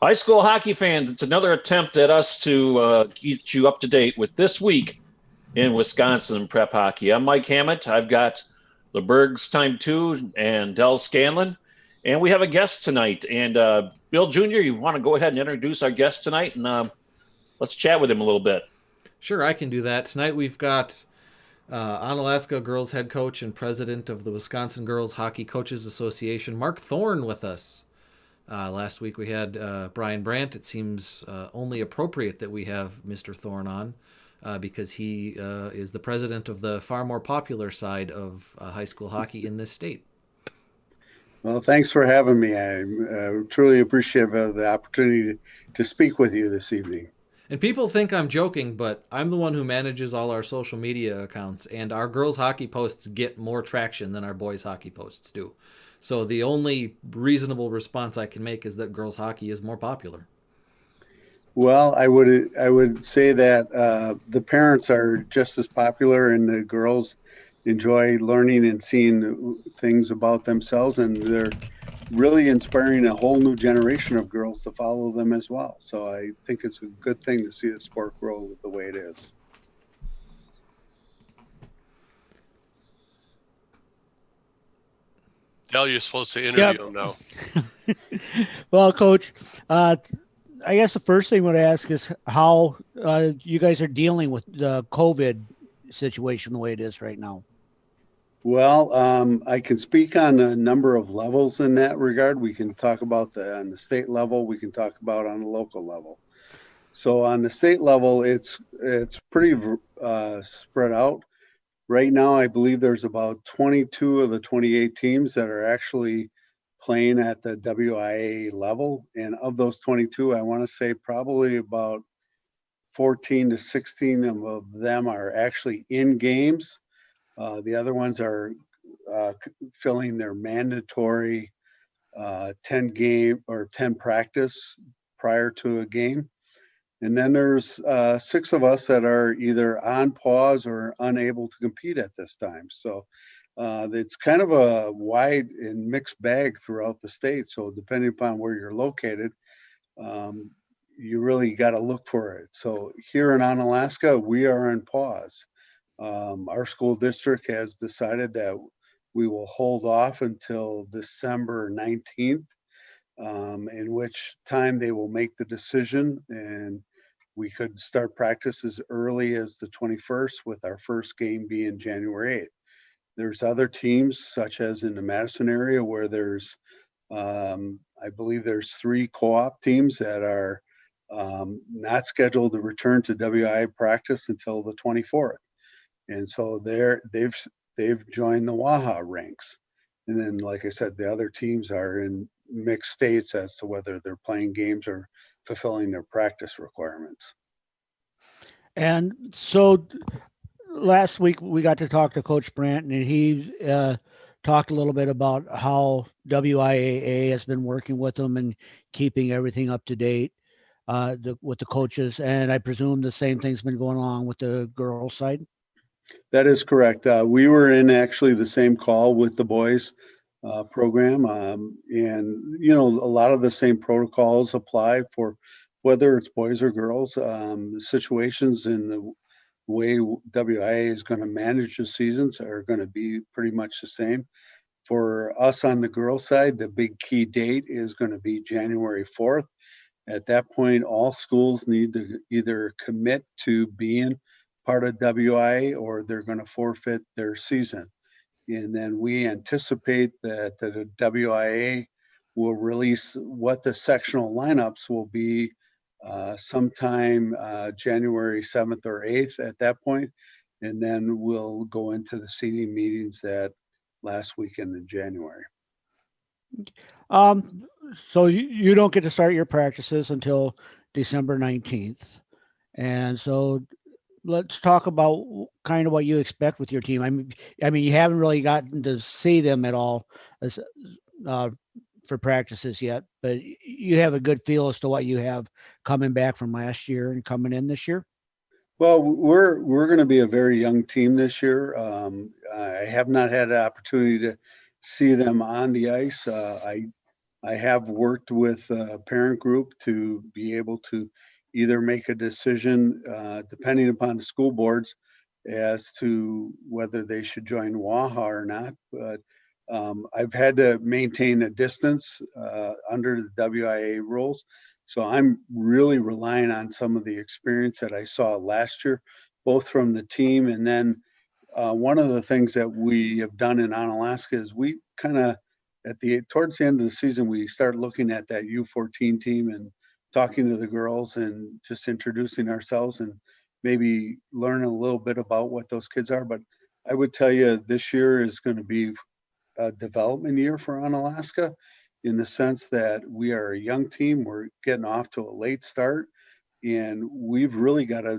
High school hockey fans, it's another attempt at us to get you up to date with this week in Wisconsin prep hockey. I'm Mike Hammett. I've got the Bergs time two and Dell Scanlon, and we have a guest tonight. And Bill Jr., you want to go ahead and introduce our guest tonight, and let's chat with him a little bit. Sure, I can do that. Tonight we've got Onalaska girls head coach and president of the Wisconsin Girls Hockey Coaches Association, Mark Thorn, with us. Last week we had Brian Brandt. It seems only appropriate that we have Mr. Thorn on because he is the president of the far more popular side of high school hockey in this state. Well, thanks for having me. I'm truly appreciative of the opportunity to speak with you this evening. And people think I'm joking, but I'm the one who manages all our social media accounts, and our girls' hockey posts get more traction than our boys' hockey posts do. So the only reasonable response I can make is that girls' hockey is more popular. Well, I would say that the parents are just as popular, and the girls enjoy learning and seeing things about themselves, and they're really inspiring a whole new generation of girls to follow them as well. So I think it's a good thing to see the sport grow the way it is. Dell, you're supposed to Yep. interview him now. Well, Coach, I guess the first thing I would ask is how you guys are dealing with the COVID situation the way it is right now. Well, I can speak on a number of levels in that regard. We can talk about on the state level. We can talk about on the local level. So on the state level, it's pretty spread out. Right now, I believe there's about 22 of the 28 teams that are actually playing at the WIAA level. And of those 22, I want to say probably about 14 to 16 of them are actually in games. The other ones are filling their mandatory 10 game or 10 practice prior to a game. And then there's 6 of us that are either on pause or unable to compete at this time. So it's kind of a wide and mixed bag throughout the state. So depending upon where you're located, you really got to look for it. So here in Onalaska, we are in pause. Our school district has decided that we will hold off until December 19th, in which time they will make the decision, and we could start practice as early as the 21st, with our first game being January 8th. There's other teams, such as in the Madison area, where there's, I believe there's 3 co-op teams that are not scheduled to return to WI practice until the 24th. And so they've joined the WIAA ranks. And then, like I said, the other teams are in mixed states as to whether they're playing games or fulfilling their practice requirements. And so last week we got to talk to Coach Brandt, and he talked a little bit about how WIAA has been working with them and keeping everything up to date with the coaches. And I presume the same thing's been going on with the girls' side. That is correct. We were in actually the same call with the boys program, and a lot of the same protocols apply for whether it's boys or girls. The situations and the way WIA is going to manage the seasons are going to be pretty much the same. For us on the girls' side, the big key date is going to be January 4th. At that point, all schools need to either commit to being part of WIA or they're going to forfeit their season. And then we anticipate that the WIA will release what the sectional lineups will be sometime January 7th or 8th at that point. And then we'll go into the seeding meetings that last weekend in January. So you don't get to start your practices until December 19th. And so let's talk about kind of what you expect with your team. I mean, you haven't really gotten to see them at all as, for practices yet, but you have a good feel as to what you have coming back from last year and coming in this year. Well, we're going to be a very young team this year. I have not had the opportunity to see them on the ice. I have worked with a parent group to be able to either make a decision, depending upon the school boards, as to whether they should join WIAA or not. But I've had to maintain a distance under the WIAA rules. So I'm really relying on some of the experience that I saw last year, both from the team, and then one of the things that we have done in Onalaska is we kind of towards the end of the season, we start looking at that U14 team and talking to the girls and just introducing ourselves and maybe learn a little bit about what those kids are. But I would tell you this year is going to be a development year for Onalaska in the sense that we are a young team. We're getting off to a late start, and we've really got to,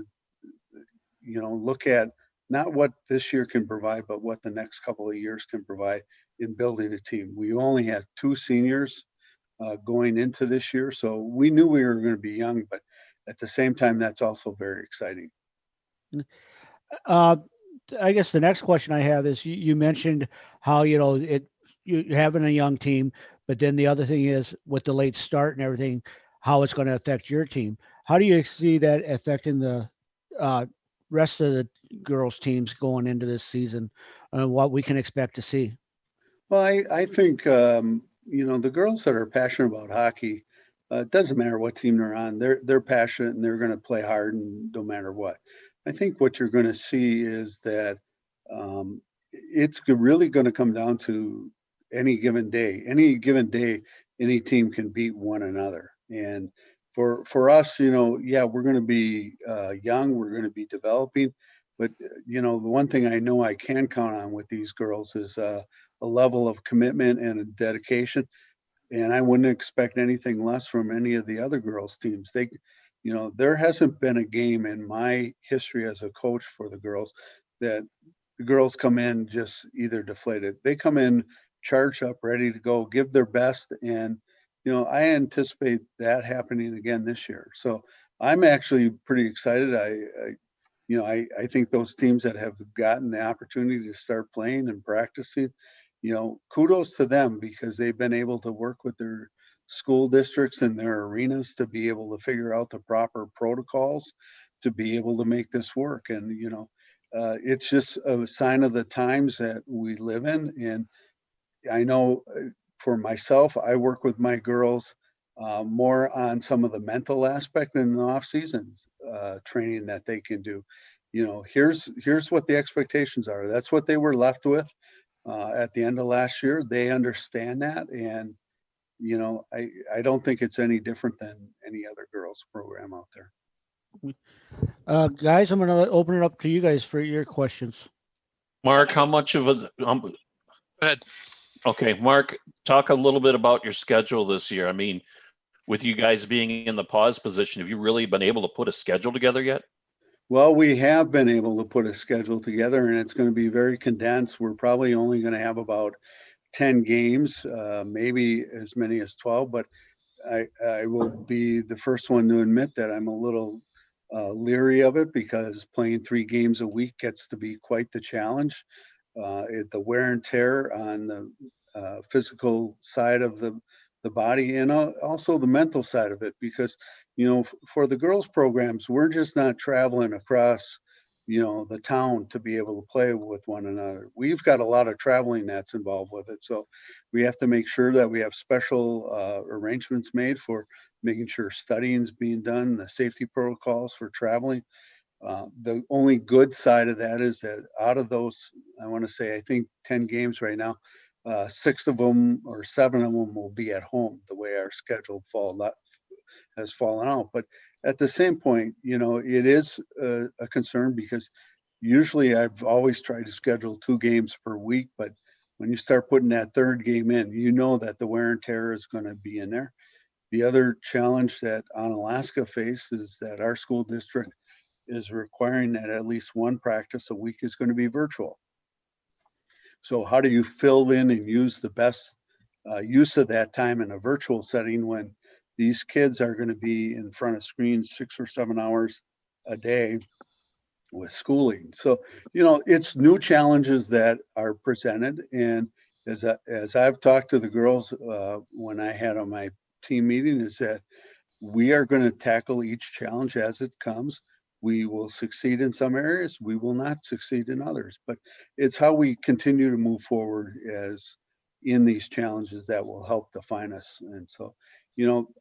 look at not what this year can provide, but what the next couple of years can provide in building a team. We only have 2 seniors going into this year, so we knew we were going to be young, but at the same time, that's also very exciting. Uh, I guess the next question I have is you mentioned how, you're having a young team, but then the other thing is with the late start and everything, how it's going to affect your team. How do you see that affecting the rest of the girls' teams going into this season and what we can expect to see? Well, I think, the girls that are passionate about hockey, it doesn't matter what team they're on, they're passionate and they're going to play hard and no matter what. I think what you're going to see is that it's really going to come down to any given day. Any given day, any team can beat one another. And for us, yeah, we're going to be young, we're going to be developing, but the one thing I know I can count on with these girls is a level of commitment and a dedication. And I wouldn't expect anything less from any of the other girls' teams. There hasn't been a game in my history as a coach for the girls that the girls come in just either deflated. They come in charged up, ready to go, give their best. And, I anticipate that happening again this year. So I'm actually pretty excited. I think those teams that have gotten the opportunity to start playing and practicing, kudos to them because they've been able to work with their school districts and their arenas to be able to figure out the proper protocols to be able to make this work. And, it's just a sign of the times that we live in. And I know for myself, I work with my girls more on some of the mental aspect in the off seasons training that they can do. Here's what the expectations are. That's what they were left with at the end of last year. They understand that, and I don't think it's any different than any other girls program out there. Guys, I'm going to open it up to you guys for your questions. Mark, how much of a Go ahead. okay, Mark, talk a little bit about your schedule this year. I mean, with you guys being in the pause position, have you really been able to put a schedule together yet? Well, we have been able to put a schedule together, and it's going to be very condensed. We're probably only going to have about 10 games, maybe as many as 12, but I will be the first one to admit that I'm a little leery of it because playing 3 games a week gets to be quite the challenge. The wear and tear on the physical side of the body and also the mental side of it, because for the girls programs, we're just not traveling across the town to be able to play with one another. We've got a lot of traveling that's involved with it, so we have to make sure that we have special arrangements made for making sure studying's being done, the safety protocols for traveling. The only good side of that is that out of those, I want to say, I think 10 games right now, 6 of them or 7 of them will be at home, the way our schedule has fallen out. But at the same point, it is a concern because usually I've always tried to schedule 2 games per week, but when you start putting that 3rd game in, that the wear and tear is going to be in there. The other challenge that Onalaska faces is that our school district is requiring that at least 1 practice a week is going to be virtual. So how do you fill in and use the best use of that time in a virtual setting when these kids are going to be in front of screens 6 or 7 hours a day with schooling? So, it's new challenges that are presented, and as I've talked to the girls when I had on my team meeting, is that we are going to tackle each challenge as it comes. We will succeed in some areas, we will not succeed in others, but it's how we continue to move forward as in these challenges that will help define us. And so,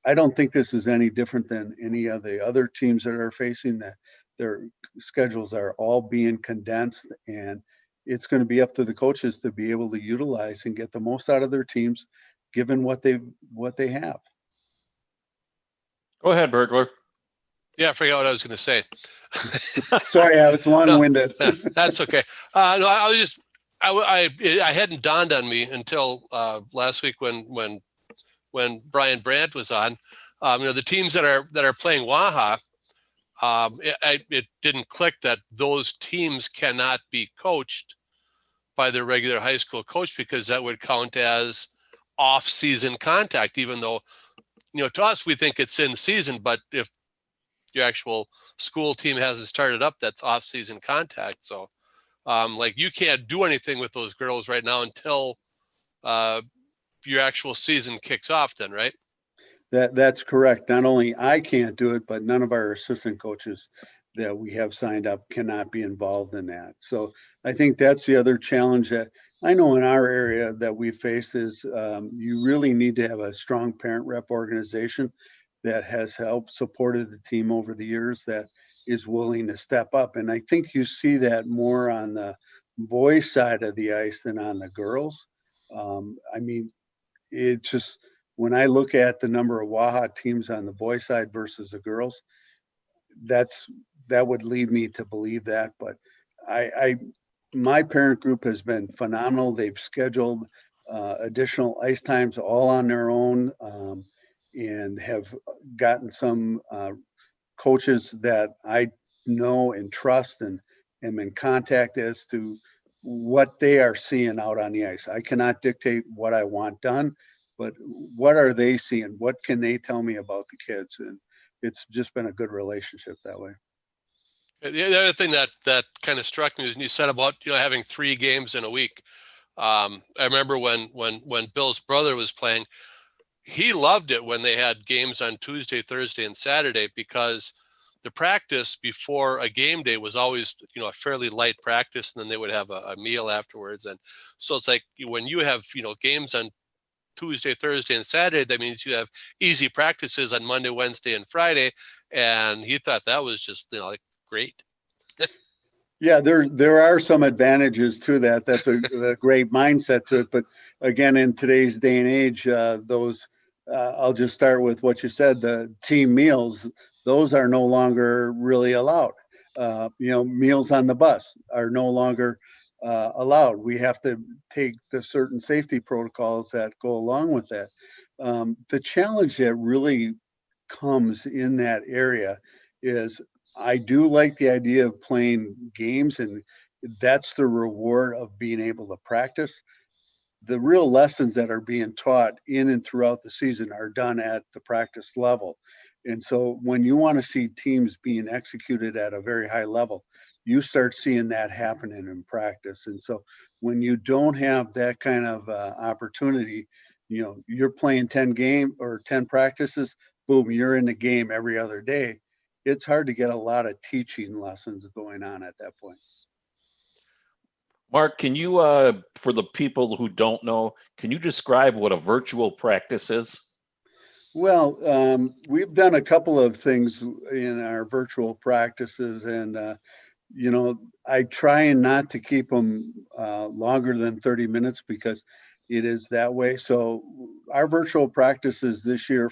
I don't think this is any different than any of the other teams that are facing that. Their schedules are all being condensed, and it's going to be up to the coaches to be able to utilize and get the most out of their teams, given what they have. Go ahead, Burglar. Yeah, I forgot what I was going to say. Sorry, I was long-winded. No, that's okay. No, I was just, I hadn't dawned on me until last week when Brian Brandt was on. The teams that are playing WIAA, it didn't click that those teams cannot be coached by their regular high school coach, because that would count as off-season contact, even though, to us, we think it's in season, but if your actual school team hasn't started up, that's off-season contact. So you can't do anything with those girls right now until your actual season kicks off then, right? That's correct. Not only I can't do it, but none of our assistant coaches that we have signed up cannot be involved in that. So I think that's the other challenge that I know in our area that we face is you really need to have a strong parent rep organization that has helped supported the team over the years, that is willing to step up. And I think you see that more on the boys side of the ice than on the girls. It just, when I look at the number of WIAA teams on the boys side versus the girls, that would lead me to believe that. But my parent group has been phenomenal. They've scheduled additional ice times all on their own, and have gotten some coaches that I know and trust and am in contact as to what they are seeing out on the ice. I cannot dictate what I want done, but what are they seeing? What can they tell me about the kids? And it's just been a good relationship that way. The other thing that kind of struck me is when you said about having 3 games in a week. I remember when Bill's brother was playing, he loved it when they had games on Tuesday, Thursday, and Saturday, because the practice before a game day was always, a fairly light practice, and then they would have a meal afterwards. And so it's like when you have, games on Tuesday, Thursday, and Saturday, that means you have easy practices on Monday, Wednesday, and Friday. And he thought that was just, great. Yeah, there are some advantages to that. That's a great mindset to it. But again, in today's day and age, I'll just start with what you said, the team meals, those are no longer really allowed. Meals on the bus are no longer allowed. We have to take the certain safety protocols that go along with that. The challenge that really comes in that area is, I do like the idea of playing games, and that's the reward of being able to practice. The real lessons that are being taught in and throughout the season are done at the practice level. And so when you want to see teams being executed at a very high level, you start seeing that happening in practice. And so when you don't have that kind of opportunity, you're playing 10 practices, boom, you're in the game every other day. It's hard to get a lot of teaching lessons going on at that point. Mark, can you, for the people who don't know, can you describe what a virtual practice is? Well, we've done a couple of things in our virtual practices, and I try not to keep them longer than 30 minutes because it is that way. So our virtual practices this year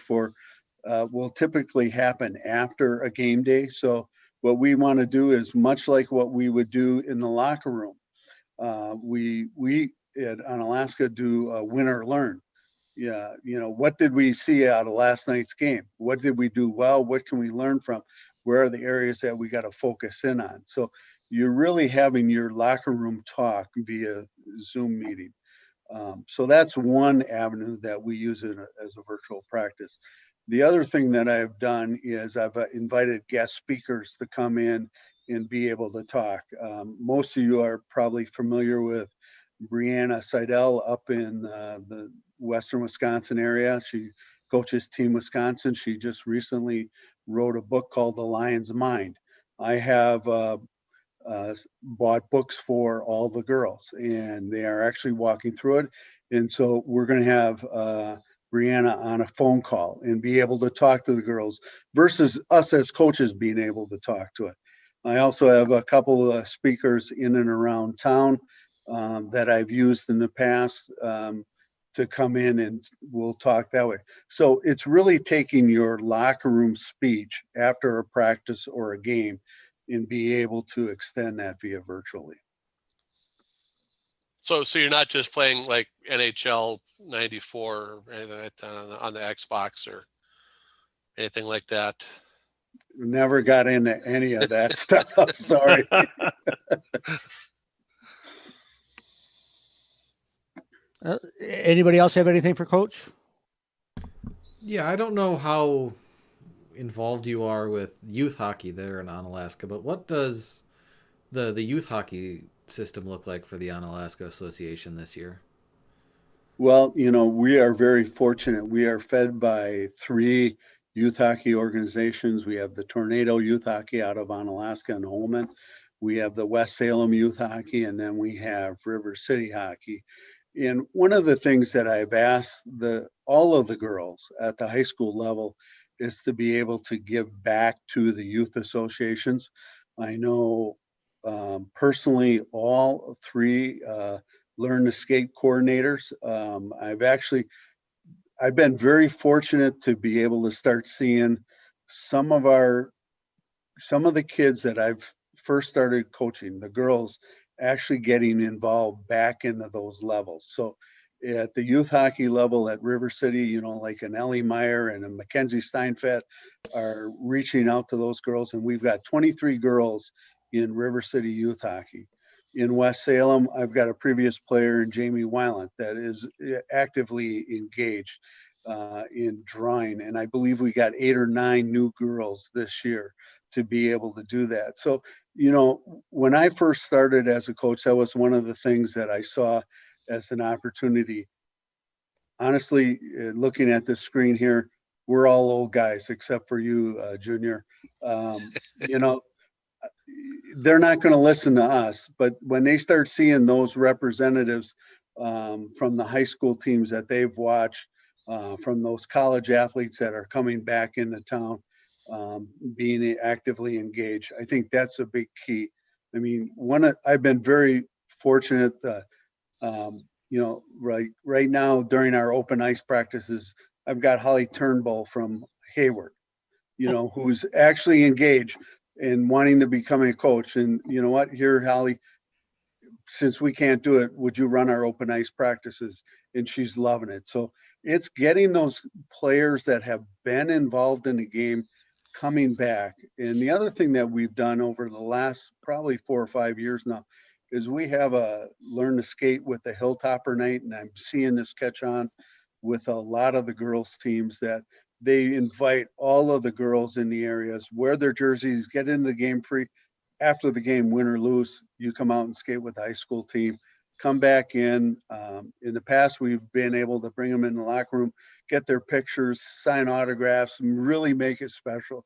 will typically happen after a game day. So what we want to do is much like what we would do in the locker room. We at Onalaska do win or learn. Yeah, what did we see out of last night's game? What did we do well? What can we learn from? Where are the areas that we got to focus in on? So you're really having your locker room talk via Zoom meeting. So that's one avenue that we use as a virtual practice. The other thing that I've done is I've invited guest speakers to come in and be able to talk. Most of you are probably familiar with Brianna Seidel up in the Western Wisconsin area. She coaches Team Wisconsin. She just recently wrote a book called The Lion's Mind. I have bought books for all the girls, and they are actually walking through it. And so we're going to have Brianna on a phone call and be able to talk to the girls versus us as coaches being able to talk to it. I also have a couple of speakers in and around town that I've used in the past to come in, and we'll talk that way. So it's really taking your locker room speech after a practice or a game and be able to extend that via virtually. So you're not just playing like NHL 94 or anything like that on the Xbox or anything like that? Never got into any of that stuff. Sorry. Anybody else have anything for Coach? Yeah, I don't know how involved you are with youth hockey there in Onalaska, but what does the youth hockey system look like for the Onalaska Association this year? Well, we are very fortunate. We are fed by 3 youth hockey organizations. We have the Tornado Youth Hockey out of Onalaska and Holmen. We have the West Salem Youth Hockey, and then we have River City Hockey. And one of the things that I've asked all of the girls at the high school level is to be able to give back to the youth associations. I know personally all 3 learn to skate coordinators. I've been very fortunate to be able to start seeing some of the kids that I've first started coaching, the girls, actually getting involved back into those levels. So at the youth hockey level at River City, like an Ellie Meyer and a Mackenzie Steinfeld are reaching out to those girls. And we've got 23 girls in River City youth hockey. In West Salem, I've got a previous player in Jamie Weiland that is actively engaged in drawing. And I believe we got 8 or 9 new girls this year to be able to do that. So, when I first started as a coach, that was one of the things that I saw as an opportunity. Honestly, looking at this screen here, we're all old guys except for you, Junior. They're not going to listen to us, but when they start seeing those representatives from the high school teams that they've watched, from those college athletes that are coming back into town, being actively engaged, I think that's a big key. I mean, I've been very fortunate that, right now during our open ice practices, I've got Holly Turnbull from Hayward, who's actually engaged in wanting to become a coach. And you know what, here, Holly, since we can't do it, would you run our open ice practices? And she's loving it. So it's getting those players that have been involved in the game coming back. And the other thing that we've done over the last probably 4 or 5 years now is we have a learn to skate with the Hilltopper night. And I'm seeing this catch on with a lot of the girls teams, that they invite all of the girls in the areas, wear their jerseys, get into the game free. After the game, win or lose, you come out and skate with the high school team, come back in. In the past, we've been able to bring them in the locker room, get their pictures, sign autographs, and really make it special.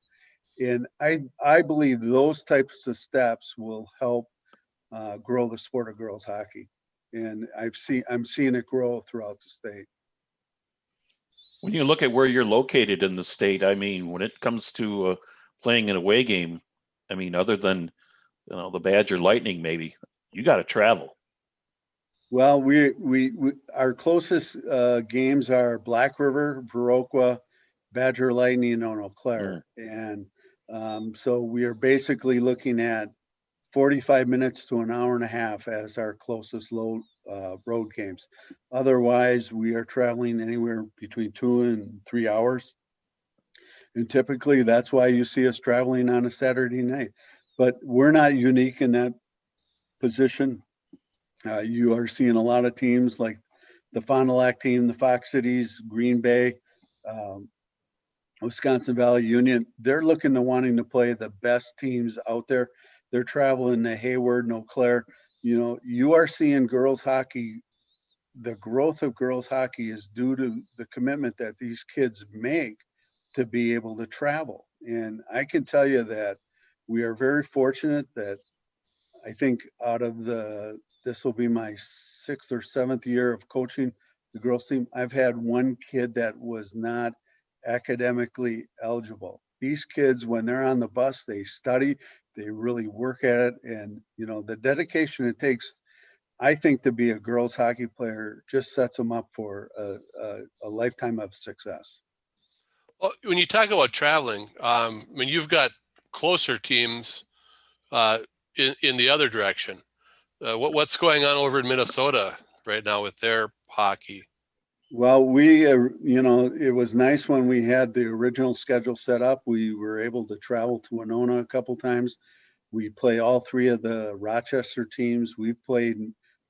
And I believe those types of steps will help grow the sport of girls hockey. And I'm seeing it grow throughout the state. When you look at where you're located in the state, I mean, when it comes to playing an away game, I mean, other than the Badger Lightning, maybe you got to travel. Well, we our closest games are Black River, Viroqua, Badger Lightning, and Eau Claire. And so we are basically looking at 45 minutes to an hour and a half as our closest road games. Otherwise, we are traveling anywhere between 2 and 3 hours. And typically that's why you see us traveling on a Saturday night. But we're not unique in that position. You are seeing a lot of teams like the Fond du Lac team, the Fox Cities, Green Bay, Wisconsin Valley Union. They're looking to wanting to play the best teams out there. They're traveling to Hayward and Eau Claire you are seeing girls hockey. The growth of girls hockey is due to the commitment that these kids make to be able to travel. And I can tell you that we are very fortunate that I think this will be my 6th or 7th year of coaching the girls team. I've had one kid that was not academically eligible. These kids, when they're on the bus, they study, they really work at it. And, the dedication it takes, I think, to be a girls hockey player just sets them up for a lifetime of success. Well, when you talk about traveling, you've got closer teams in the other direction. What's going on over in Minnesota right now with their hockey? Well, it was nice when we had the original schedule set up. We were able to travel to Winona a couple times. We play all 3 of the Rochester teams. We played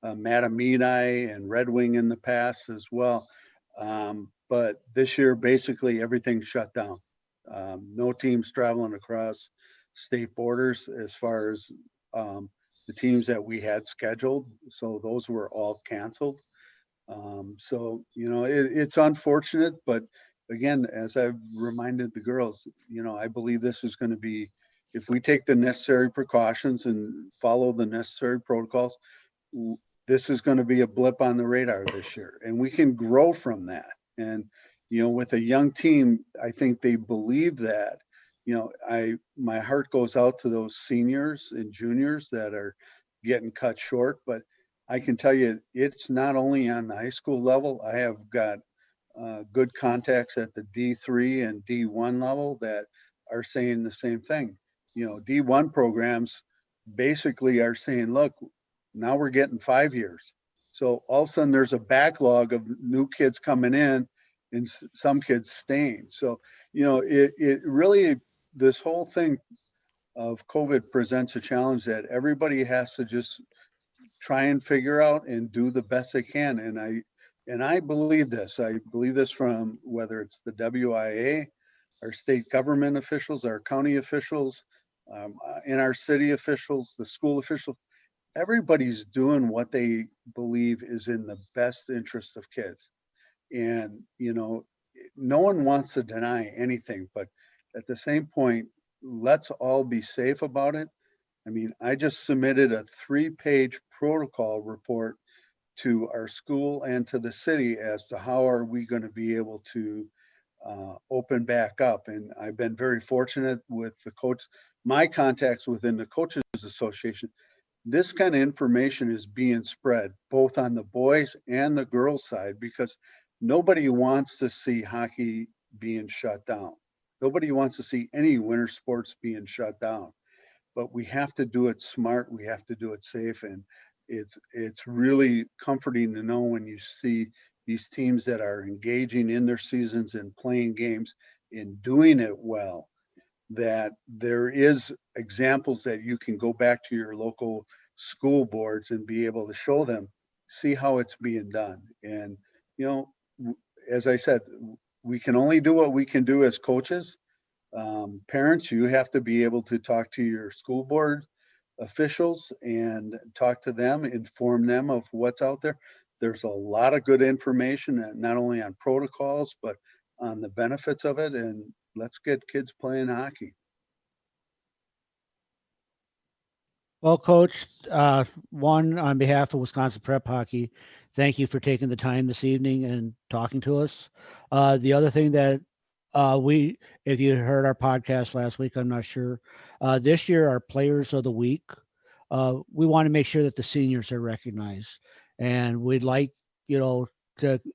Matamidi and Red Wing in the past as well. But this year, basically everything shut down. No teams traveling across state borders as far as the teams that we had scheduled. So those were all canceled. It's unfortunate, but again, as I've reminded the girls, I believe this is going to be, if we take the necessary precautions and follow the necessary protocols, this is going to be a blip on the radar this year, and we can grow from that. And, with a young team, I think they believe that. My heart goes out to those seniors and juniors that are getting cut short, but I can tell you, it's not only on the high school level. I have got good contacts at the D3 and D1 level that are saying the same thing. D1 programs basically are saying, look, now we're getting 5 years. So all of a sudden there's a backlog of new kids coming in and some kids staying. So, it really, this whole thing of COVID presents a challenge that everybody has to just try and figure out and do the best they can. And I believe this. I believe this from whether it's the WIAA, our state government officials, our county officials, and our city officials, the school officials. Everybody's doing what they believe is in the best interest of kids. And, no one wants to deny anything, but at the same point, let's all be safe about it. I just submitted a 3-page protocol report to our school and to the city as to how are we going to be able to open back up. And I've been very fortunate with my contacts within the Coaches Association. This kind of information is being spread both on the boys and the girls side, because nobody wants to see hockey being shut down. Nobody wants to see any winter sports being shut down. But we have to do it smart. We have to do it safe. And it's really comforting to know when you see these teams that are engaging in their seasons and playing games and doing it well, that there is examples that you can go back to your local school boards and be able to show them, see how it's being done. And, as I said, we can only do what we can do as coaches. Parents, you have to be able to talk to your school board officials and talk to them, inform them of what's out there. There's a lot of good information, not only on protocols, but on the benefits of it. And let's get kids playing hockey. Well, Coach, one, on behalf of Wisconsin Prep Hockey, thank you for taking the time this evening and talking to us. The other thing that if you heard our podcast last week, I'm not sure, this year, our Players of the Week, we want to make sure that the seniors are recognized. And we'd like, to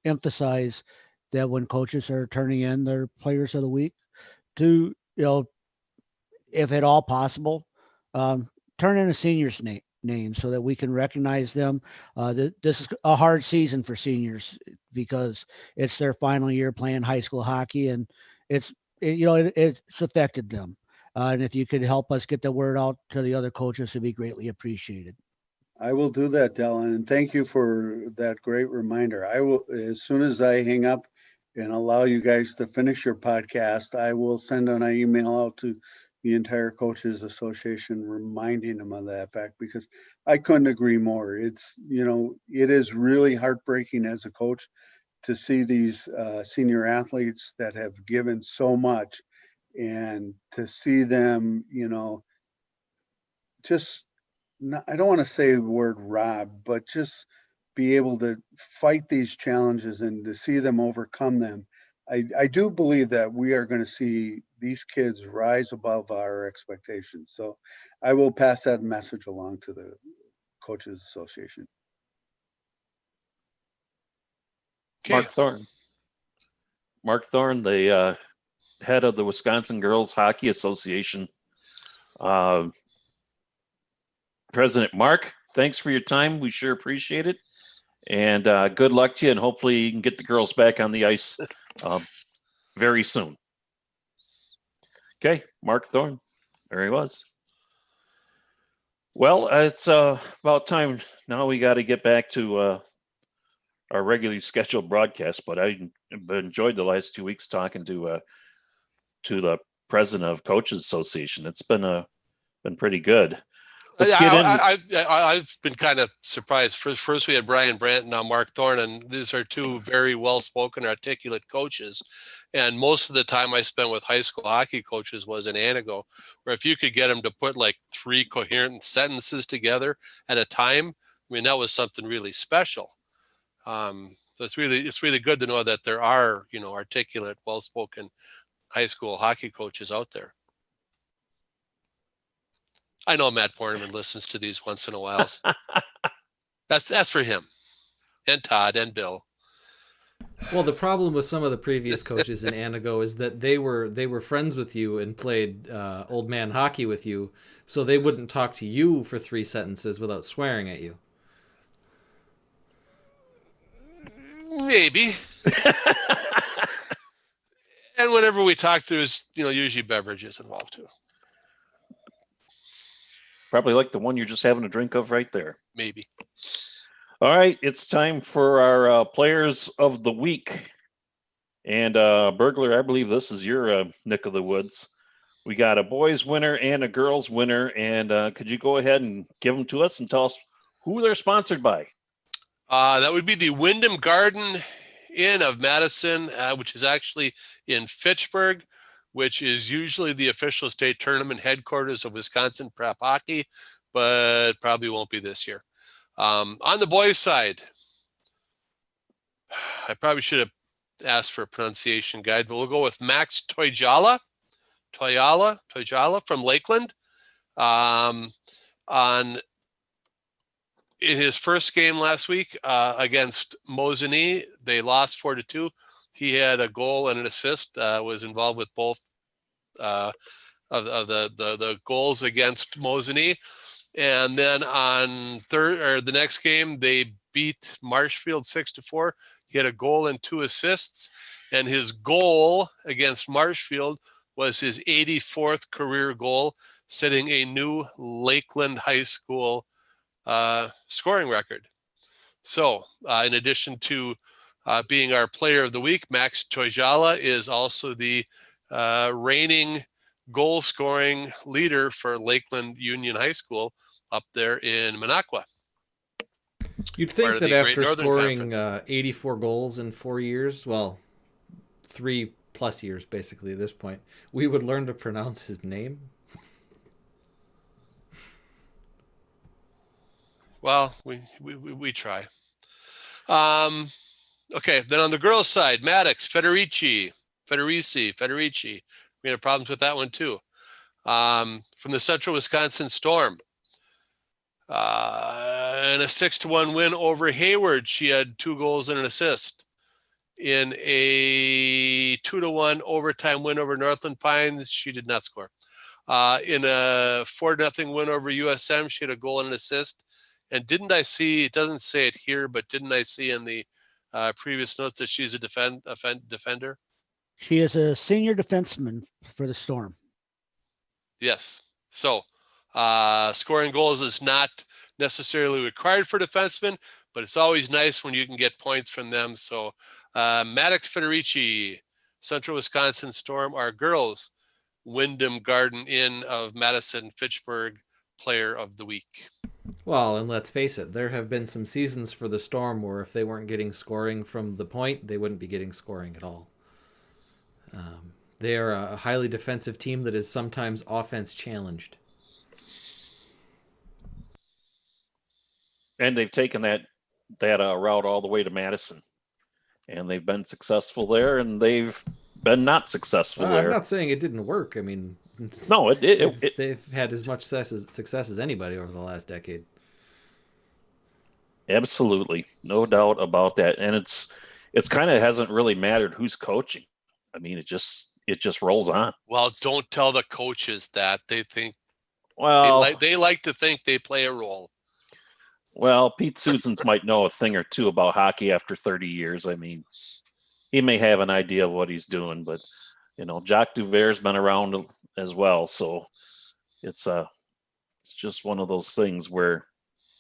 emphasize that when coaches are turning in their Players of the Week, to, if at all possible, turn in a senior's name so that we can recognize them. This is a hard season for seniors because it's their final year playing high school hockey, and it's affected them. And if you could help us get the word out to the other coaches, it'd be greatly appreciated. I will do that, Dylan, and thank you for that great reminder. I will, as soon as I hang up and allow you guys to finish your podcast, I will send an email out to the entire Coaches Association, reminding them of that fact, because I couldn't agree more. It's, it is really heartbreaking as a coach to see these senior athletes that have given so much, and to see them, just not, I don't want to say the word robbed, but just be able to fight these challenges and to see them overcome them. I do believe that we are going to see these kids rise above our expectations. So I will pass that message along to the Coaches Association. Okay. Mark Thorn, the head of the Wisconsin Girls Hockey Association. President Mark, thanks for your time. We sure appreciate it. And good luck to you. And hopefully you can get the girls back on the ice very soon. Okay, Mark Thorn. There he was. Well, it's about time now. We got to get back to our regularly scheduled broadcast, but I enjoyed the last 2 weeks talking to the president of Coaches Association. It's been pretty good. Let's get in. I've been kind of surprised. First we had Brian Brandt and now Mark Thorn, and these are two very well-spoken, articulate coaches. And most of the time I spent with high school hockey coaches was in Anago, where if you could get them to put like 3 coherent sentences together at a time, I mean, that was something really special. So it's really good to know that there are, articulate, well-spoken high school hockey coaches out there. I know Matt Borneman listens to these once in a while. That's for him and Todd and Bill. Well, the problem with some of the previous coaches in Anago is that they were friends with you and played old man hockey with you, so they wouldn't talk to you for 3 sentences without swearing at you. Maybe. And whenever we talk, there's usually beverages involved too. Probably like the one you're just having a drink of right there. Maybe. All right, it's time for our players of the week. And Burglar, I believe this is your neck of the woods. We got a boys winner and a girls winner. And could you go ahead and give them to us and tell us who they're sponsored by? That would be the Wyndham Garden Inn of Madison, which is actually in Fitchburg, which is usually the official state tournament headquarters of Wisconsin Prep Hockey, but probably won't be this year. On the boys' side, I probably should have asked for a pronunciation guide, but we'll go with Max Toijala from Lakeland. In his first game last week against Mosinee, they lost 4-2. He had a goal and an assist, was involved with both of the goals against Mosinee. And then on the next game, they beat Marshfield 6-4. He had a goal and 2 assists. And his goal against Marshfield was his 84th career goal, setting a new Lakeland High School scoring record. So in addition to being our player of the week, Max Toijala is also the reigning goal scoring leader for Lakeland Union High School up there in Minocqua. You'd think that after scoring 84 goals in 4 years, well, 3+ years basically at this point, we would learn to pronounce his name. Well, we try. Okay, then on the girls' side, Maddox, Federici. We had problems with that one too. From the Central Wisconsin Storm. And a 6-1 win over Hayward. She had 2 goals and an assist. In a 2-1 overtime win over Northland Pines, she did not score. In a 4-0 win over USM, she had a goal and an assist. And didn't I see, it doesn't say it here, but didn't I see in the previous notes that she's a defender? She is a senior defenseman for the Storm. Yes. So scoring goals is not necessarily required for defensemen, but it's always nice when you can get points from them. So Maddox Federici, Central Wisconsin Storm, our girls Wyndham Garden Inn of Madison Fitchburg Player of the Week. Well, and let's face it, there have been some seasons for the Storm where if they weren't getting scoring from the point, they wouldn't be getting scoring at all. They are a highly defensive team that is sometimes offense challenged. And they've taken that route all the way to Madison, and they've been successful there, and they've been not successful there. I'm not saying it didn't work. I mean, no, they've had as much success as anybody over the last decade. Absolutely, no doubt about that. And it's kind of hasn't really mattered who's coaching. I mean, it just rolls on. Well, don't tell the coaches that. They think they like to think they play a role. Well, Pete Susans might know a thing or two about hockey after 30 years. I mean, he may have an idea of what he's doing, but Jacques Duvert's been around as well, so it's just one of those things where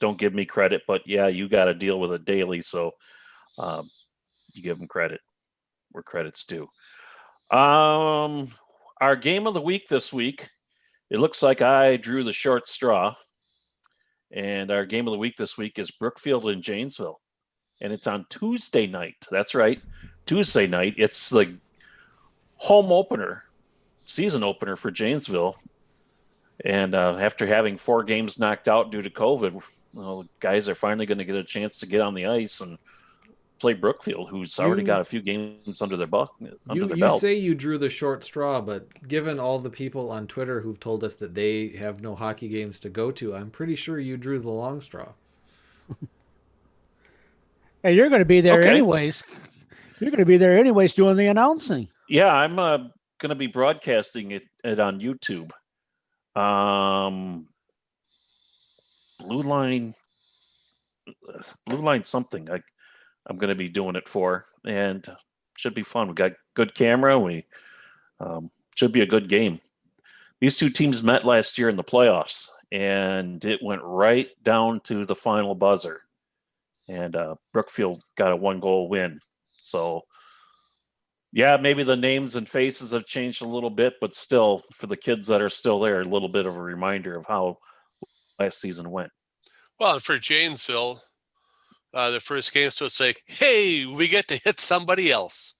don't give me credit, but yeah, you got to deal with it daily, so you give them credit where credit's due. Our game of the week this week, it looks like I drew the short straw. And our game of the week this week is Brookfield and Janesville. And it's on Tuesday night. That's right. Tuesday night. It's the home opener, season opener for Janesville. And after having 4 games knocked out due to COVID, guys are finally going to get a chance to get on the ice and play Brookfield, who's already got a few games under their belt. You say you drew the short straw, but given all the people on Twitter who've told us that they have no hockey games to go to, I'm pretty sure you drew the long straw. Hey, you're going to be there anyways. You're going to be there anyways doing the announcing. Yeah, I'm going to be broadcasting it on YouTube. Blue line something. I'm going to be doing it for, and should be fun. We got good camera. We should be a good game. These two teams met last year in the playoffs, and it went right down to the final buzzer. And Brookfield got a 1-goal win. So, yeah, maybe the names and faces have changed a little bit, but still, for the kids that are still there, a little bit of a reminder of how last season went. Well, for Janesville, the first game, so it's like, hey, we get to hit somebody else.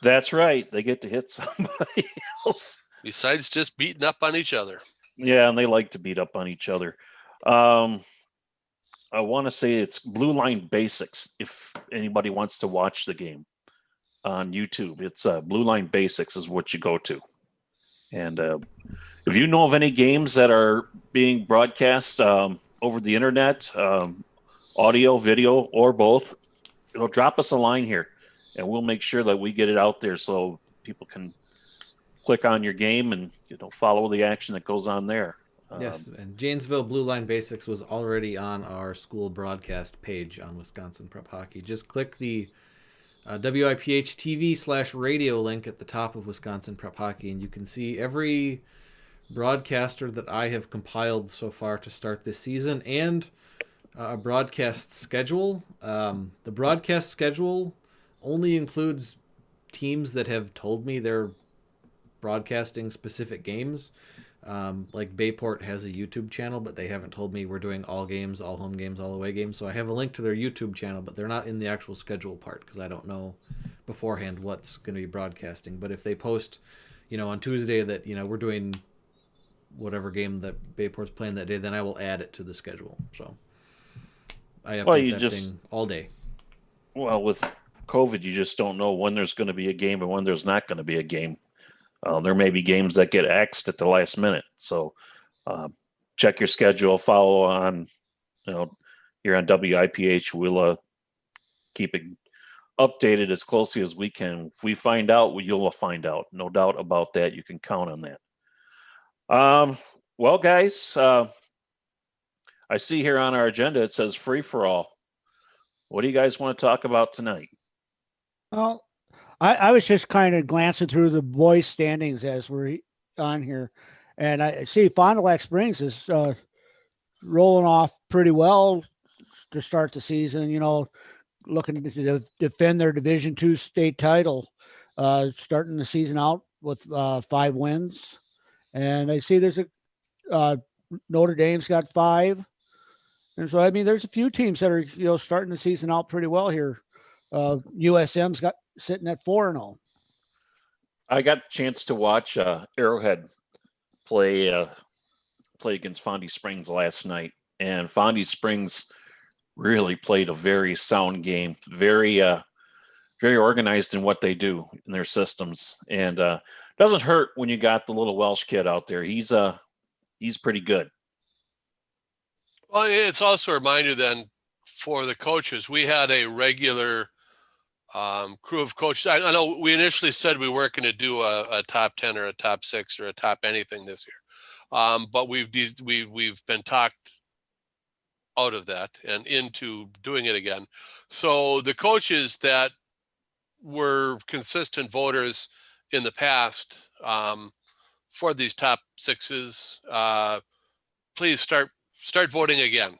That's right. They get to hit somebody else. Besides just beating up on each other. Yeah, and they like to beat up on each other. I want to say it's Blue Line Basics, if anybody wants to watch the game on YouTube. It's Blue Line Basics is what you go to. And if you know of any games that are being broadcast over the internet, audio, video, or both, drop us a line here, and we'll make sure that we get it out there so people can click on your game and follow the action that goes on there. Yes, and Janesville Blue Line Basics was already on our school broadcast page on Wisconsin Prep Hockey. Just click the WIPH TV/radio link at the top of Wisconsin Prep Hockey, and you can see every broadcaster that I have compiled so far to start this season, and a broadcast schedule. The broadcast schedule only includes teams that have told me they're broadcasting specific games. Like Bayport has a YouTube channel, but they haven't told me we're doing all games, all home games, all away games. So I have a link to their YouTube channel, but they're not in the actual schedule part because I don't know beforehand what's going to be broadcasting. But if they post, on Tuesday that, we're doing whatever game that Bayport's playing that day, then I will add it to the schedule. So I update that thing all day. Well, with COVID, you just don't know when there's going to be a game and when there's not going to be a game. There may be games that get axed at the last minute. So check your schedule, follow on, here on WIPH. We'll keep it updated as closely as we can. If we find out, you'll find out. No doubt about that. You can count on that. Well, guys, I see here on our agenda, it says free for all. What do you guys want to talk about tonight? Well, I was just kind of glancing through the boys' standings as we're on here, and I see Fond du Lac Springs is rolling off pretty well to start the season. Looking to defend their Division II state title, starting the season out with 5 wins, and I see there's a Notre Dame's got 5, and so I mean there's a few teams that are starting the season out pretty well here. USM's got sitting at 4-0. I got a chance to watch Arrowhead play against Fondy Springs last night, and Fondy Springs really played a very sound game, very organized in what they do in their systems, and doesn't hurt when you got the little Welsh kid out there. He's pretty good. Well, it's also a reminder then for the coaches. We had a regular crew of coaches. I know we initially said we weren't going to do a top 10 or a top 6 or a top anything this year, but we've been talked out of that and into doing it again. So the coaches that were consistent voters in the past for these top 6s, please start voting again.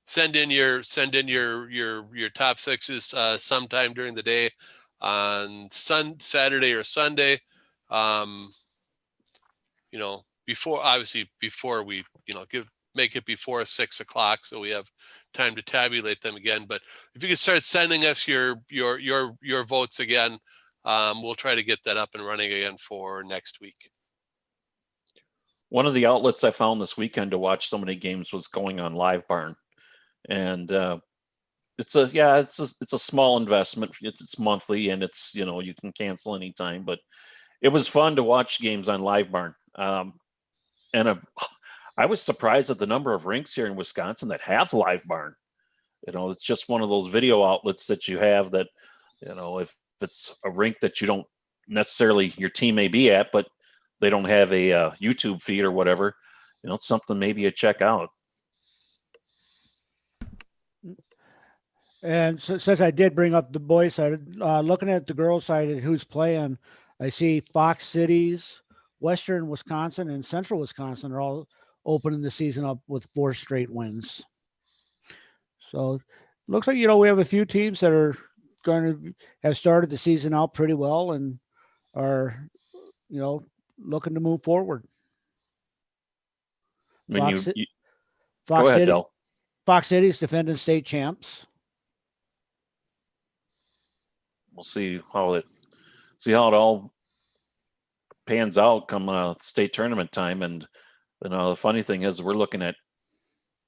Send in your top 6s sometime during the day on Saturday or Sunday. Before we make it before 6 o'clock so we have time to tabulate them again. But if you could start sending us your votes again, we'll try to get that up and running again for next week. One of the outlets I found this weekend to watch so many games was going on Live Barn, and it's a small investment. It's monthly, and it's you can cancel anytime. But it was fun to watch games on Live Barn, and I was surprised at the number of rinks here in Wisconsin that have Live Barn. It's just one of those video outlets that you have that if it's a rink that you don't necessarily your team may be at, but they don't have a YouTube feed or whatever, it's something maybe you check out. And so, since I did bring up the boys side, looking at the girls side and who's playing, I see Fox Cities, Western Wisconsin, and Central Wisconsin are all opening the season up with 4 straight wins. So looks like, we have a few teams that are going to have started the season out pretty well and are, looking to move forward. Fox go ahead, City, Del. Fox City's defending state champs. We'll see how it all pans out come state tournament time. And the funny thing is, we're looking at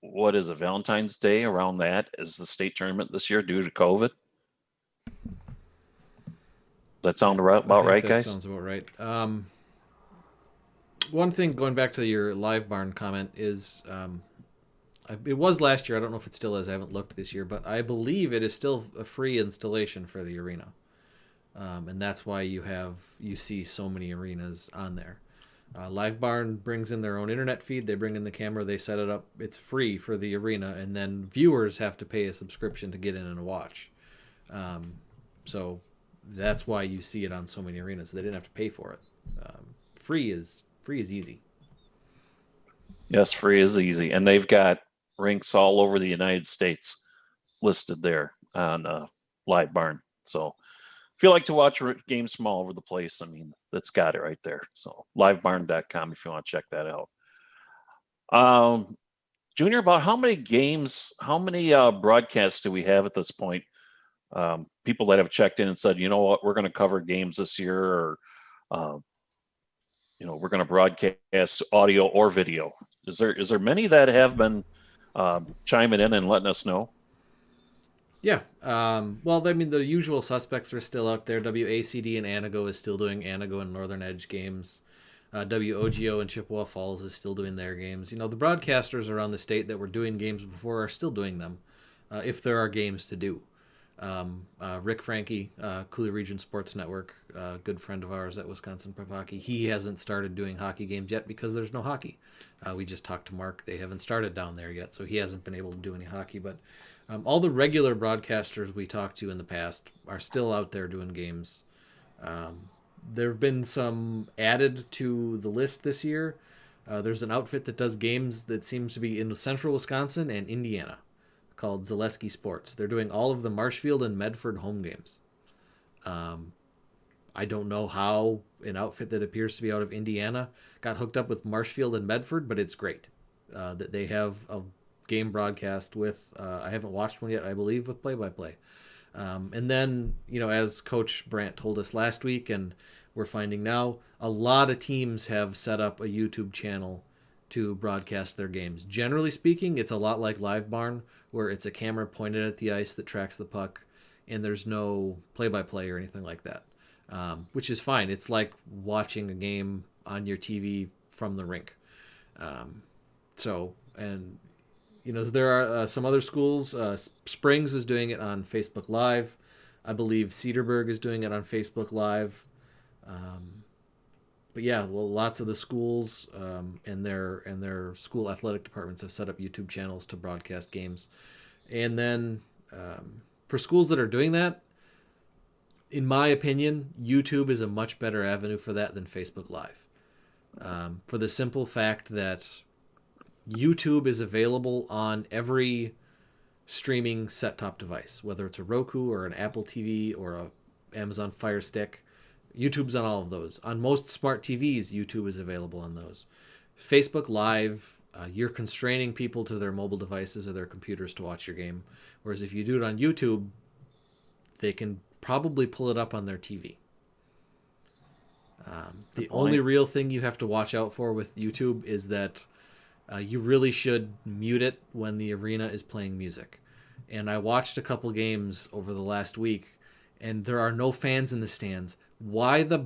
what is it, Valentine's Day around that is the state tournament this year due to COVID. That sound about right, guys? Sounds about right. One thing, going back to your Live Barn comment, is it was last year. I don't know if it still is. I haven't looked this year, but I believe it is still a free installation for the arena, and that's why you see so many arenas on there. Live Barn brings in their own internet feed. They bring in the camera. They set it up. It's free for the arena, and then viewers have to pay a subscription to get in and watch. So that's why you see it on so many arenas. They didn't have to pay for it. Free is easy. Yes, free is easy, and they've got rinks all over the United States listed there on Live Barn. So if you like to watch games from all over the place, that's got it right there. So livebarn.com if you want to check that out. Junior, about how many broadcasts do we have at this point? People that have checked in and said, you know what, we're going to cover games this year, or we're going to broadcast audio or video. Is there many that have been chiming in and letting us know? Yeah. Well, the usual suspects are still out there. WACD and Anago is still doing Anago and Northern Edge games. WOGO and Chippewa Falls is still doing their games. The broadcasters around the state that were doing games before are still doing them, if there are games to do. Rick Franke, Cooley Region Sports Network, a good friend of ours at Wisconsin Prep Hockey, he hasn't started doing hockey games yet because there's no hockey. We just talked to Mark. They haven't started down there yet, so he hasn't been able to do any hockey. But all the regular broadcasters we talked to in the past are still out there doing games. There have been some added to the list this year. There's an outfit that does games that seems to be in central Wisconsin and Indiana, called Zaleski Sports. They're doing all of the Marshfield and Medford home games. I don't know how an outfit that appears to be out of Indiana got hooked up with Marshfield and Medford, but it's great that they have a game broadcast with, I haven't watched one yet, I believe, with play-by-play. And then, as Coach Brandt told us last week, and we're finding now, a lot of teams have set up a YouTube channel to broadcast their games. Generally speaking, it's a lot like Live Barn, where it's a camera pointed at the ice that tracks the puck, and there's no play-by-play or anything like that, which is fine. It's like watching a game on your TV from the rink. There are some other schools. Springs is doing it on Facebook Live. I believe Cedarburg is doing it on Facebook Live. But yeah, lots of the schools and their school athletic departments have set up YouTube channels to broadcast games. And then for schools that are doing that, in my opinion, YouTube is a much better avenue for that than Facebook Live. For the simple fact that YouTube is available on every streaming set-top device, whether it's a Roku or an Apple TV or a Amazon Fire Stick. YouTube's on all of those. On most smart TVs, YouTube is available on those. Facebook Live, you're constraining people to their mobile devices or their computers to watch your game. Whereas if you do it on YouTube, they can probably pull it up on their TV. The only real thing you have to watch out for with YouTube is that you really should mute it when the arena is playing music. And I watched a couple games over the last week, and there are no fans in the stands. Why the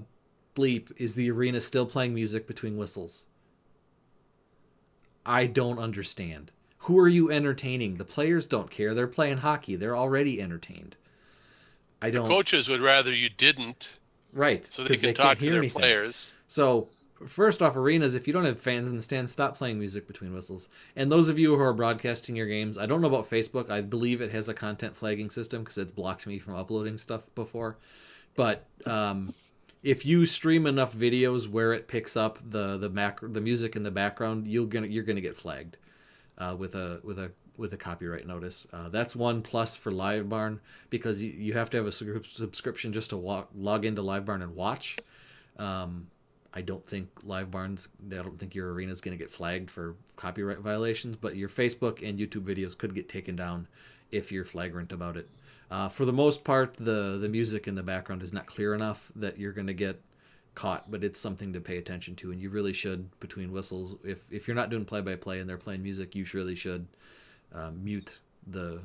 bleep is the arena still playing music between whistles? I don't understand. Who are you entertaining? The players don't care. They're playing hockey. They're already entertained. The coaches would rather you didn't. Right. So they can talk to their players. So, first off, arenas, if you don't have fans in the stands, stop playing music between whistles. And those of you who are broadcasting your games, I don't know about Facebook. I believe it has a content flagging system because it's blocked me from uploading stuff before. But if you stream enough videos where it picks up the music in the background, you're gonna get flagged with a copyright notice. That's one plus for Live Barn, because you have to have a subscription just to log into Live Barn and watch. I don't think your arena is going to get flagged for copyright violations, but your Facebook and YouTube videos could get taken down if you're flagrant about it. For the most part, the music in the background is not clear enough that you're going to get caught, but it's something to pay attention to, and you really should, between whistles, if you're not doing play-by-play and they're playing music, you really should mute the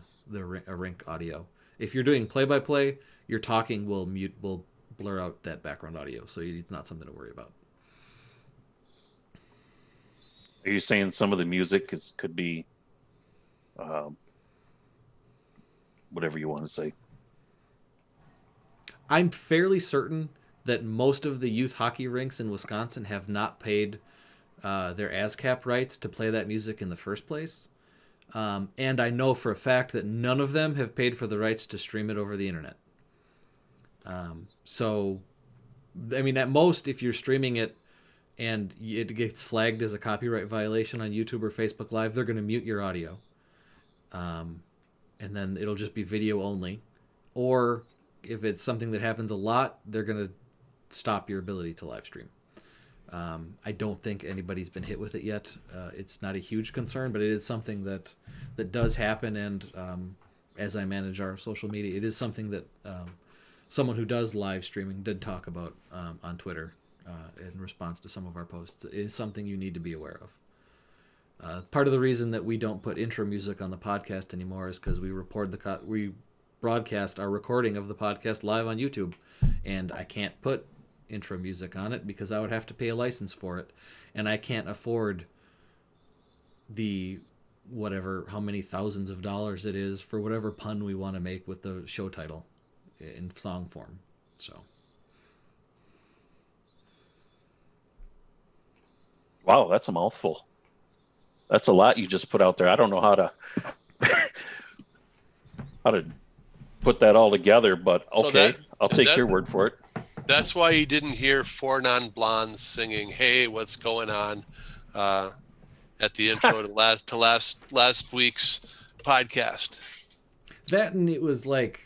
rink audio. If you're doing play-by-play, your talking will blur out that background audio, so it's not something to worry about. Are you saying some of the music could be whatever you want to say? I'm fairly certain that most of the youth hockey rinks in Wisconsin have not paid their ASCAP rights to play that music in the first place. And I know for a fact that none of them have paid for the rights to stream it over the internet. So, I mean, at most, if you're streaming it and it gets flagged as a copyright violation on YouTube or Facebook Live, they're going to mute your audio. And then it'll just be video only. Or if it's something that happens a lot, they're going to stop your ability to live stream. I don't think anybody's been hit with it yet. It's not a huge concern, but it is something that does happen. And as I manage our social media, it is something that someone who does live streaming did talk about on Twitter in response to some of our posts. It is something you need to be aware of. Part of the reason that we don't put intro music on the podcast anymore is because we broadcast our recording of the podcast live on YouTube, and I can't put intro music on it because I would have to pay a license for it, and I can't afford how many thousands of dollars it is for whatever pun we want to make with the show title in song form. So, wow, that's a mouthful. That's a lot you just put out there. I don't know how to put that all together, but okay, I'll take your word for it. That's why you didn't hear Four Non-Blondes singing "Hey, what's going on" at the intro to last week's podcast. That, and it was like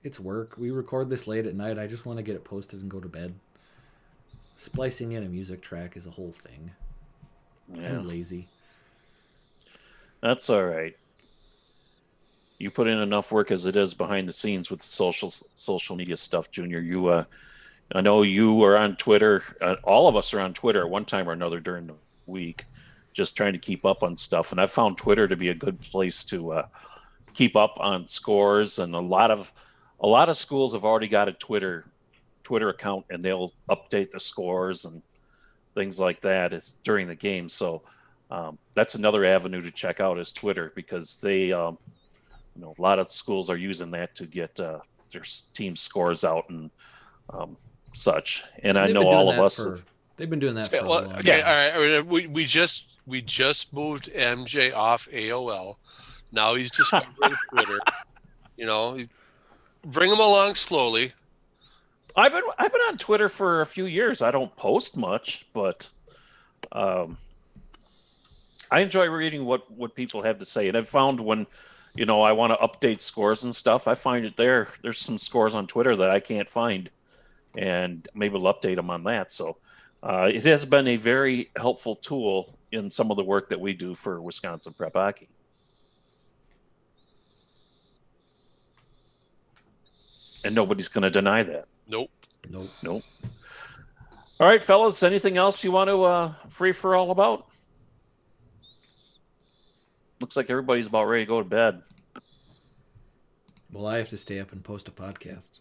It's work. We record this late at night. I just want to get it posted and go to bed. Splicing in a music track is a whole thing. Yeah, I'm lazy. that's all right. You put in enough work as it is behind the scenes with the social media stuff, Junior. I know you are on Twitter. All of us are on Twitter at one time or another during the week, just trying to keep up on stuff. And I found Twitter to be a good place to keep up on scores. And a lot of schools have already got a Twitter account, and they'll update the scores and things like that is during the game. So that's another avenue to check out is Twitter, because they, a lot of schools are using that to get their team scores out and such. And I know all of us. They've been doing that for a Well, long okay, time. all right. We just moved MJ off AOL. Now he's discovering Twitter. Bring him along slowly. I've been on Twitter for a few years. I don't post much, but I enjoy reading what people have to say. And I've found when, I want to update scores and stuff, I find it there. There's some scores on Twitter that I can't find, and maybe we'll update them on that. So it has been a very helpful tool in some of the work that we do for Wisconsin Prep Hockey. And nobody's going to deny that. Nope. All right, fellas, anything else you want to free for all about? Looks like everybody's about ready to go to bed. Well, I have to stay up and post a podcast.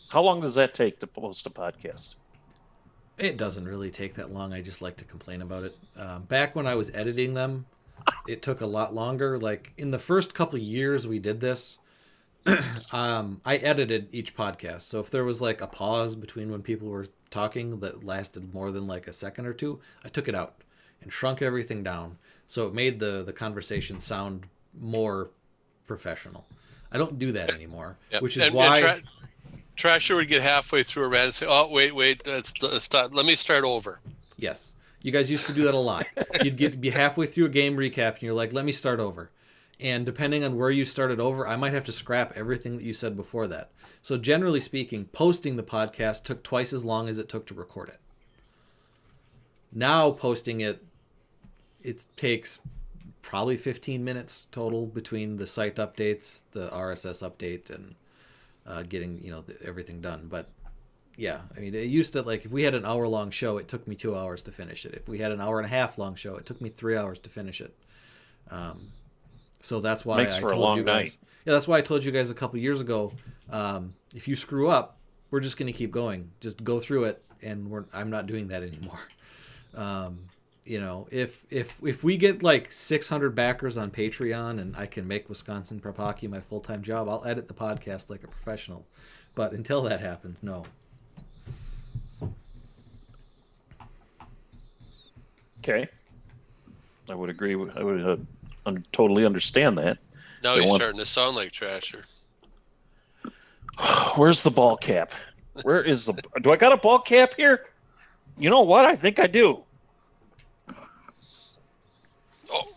How long does that take to post a podcast? It doesn't really take that long. I just like to complain about it. Back when I was editing them, it took a lot longer. Like in the first couple of years we did this, I edited each podcast. So if there was like a pause between when people were talking that lasted more than like a second or two, I took it out and shrunk everything down. So it made the conversation sound more professional. I don't do that anymore, which is why... Trasher would get halfway through a rant and say, "Oh, wait, let's start. Let me start over." Yes. You guys used to do that a lot. You'd be halfway through a game recap and you're like, "Let me start over." And depending on where you started over, I might have to scrap everything that you said before that. So generally speaking, posting the podcast took twice as long as it took to record it. Now posting it takes probably 15 minutes total between the site updates, the RSS update, and getting everything done. But yeah, I mean, it used to, like, if we had an hour-long show, it took me 2 hours to finish it. If we had an hour-and-a-half-long show, it took me 3 hours to finish it. So that's why Makes for a long night. Yeah, that's why I told you guys a couple years ago, if you screw up, we're just going to keep going. Just go through it, and I'm not doing that anymore. If we get like 600 backers on Patreon and I can make Wisconsin Prep Hockey my full-time job, I'll edit the podcast like a professional. But until that happens, no. Okay. I would agree. I would totally understand that. Now he's starting to sound like Trasher. Where's the ball cap? Where is do I got a ball cap here? You know what? I think I do. Oh.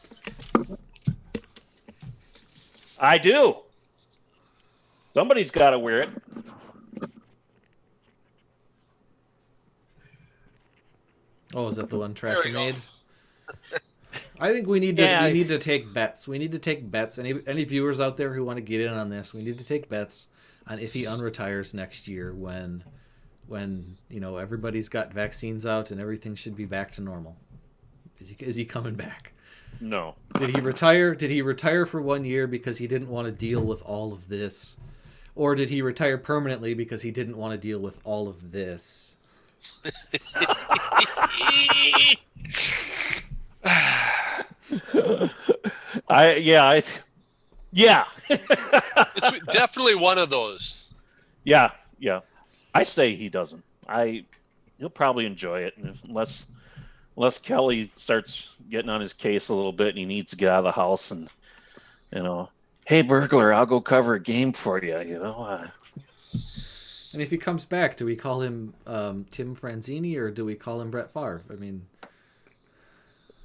I do. Somebody's got to wear it. Oh, is that the one Trasher made? I think we need to take bets. We need to take bets. Any viewers out there who want to get in on this, we need to take bets on if he unretires next year when everybody's got vaccines out and everything should be back to normal. Is he coming back? No. Did he retire? Did he retire for 1 year because he didn't want to deal with all of this? Or did he retire permanently because he didn't want to deal with all of this? Yeah. It's definitely one of those. Yeah. I say he doesn't. He'll probably enjoy it unless Kelly starts getting on his case a little bit and he needs to get out of the house and hey burglar, I'll go cover a game for you. And if he comes back, do we call him Tim Franzini or do we call him Brett Favre? I mean,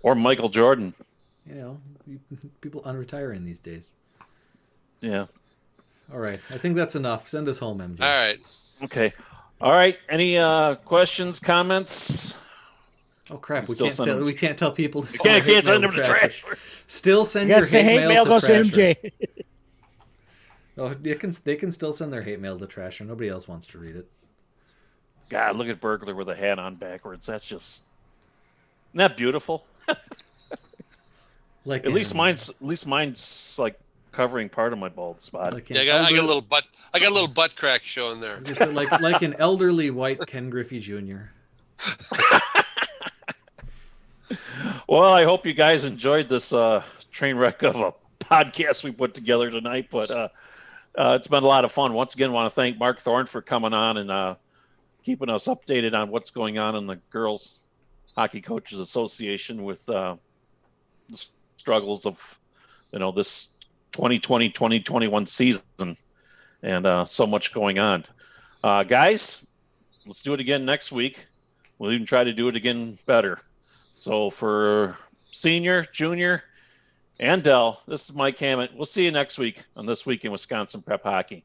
or Michael Jordan. People unretiring these days. Yeah. All right. I think that's enough. Send us home, MJ. All right. Okay. All right. Any questions, comments? Oh crap! Still send them- We can't tell people to send Can't their hate send mail them to to Trasher. trash. Still send Yes, your the hate mail goes to to Trasher. MJ. Oh, they can still send their hate mail to Trasher. Nobody else wants to read it. God, look at Burglar with a hat on backwards. That's just isn't that beautiful? Like At least mine's like covering part of my bald spot. Like Yeah, I got a little butt. I got a little butt crack showing there. like an elderly white Ken Griffey Jr. Well, I hope you guys enjoyed this train wreck of a podcast we put together tonight, but it's been a lot of fun. Once again, I want to thank Mark Thorn for coming on and keeping us updated on what's going on in the Girls Hockey Coaches Association with the struggles of, this 2020-2021 season and so much going on. Guys, let's do it again next week. We'll even try to do it again better. So for Senior, Junior, and Dell, this is Mike Hammett. We'll see you next week on This Week in Wisconsin Prep Hockey.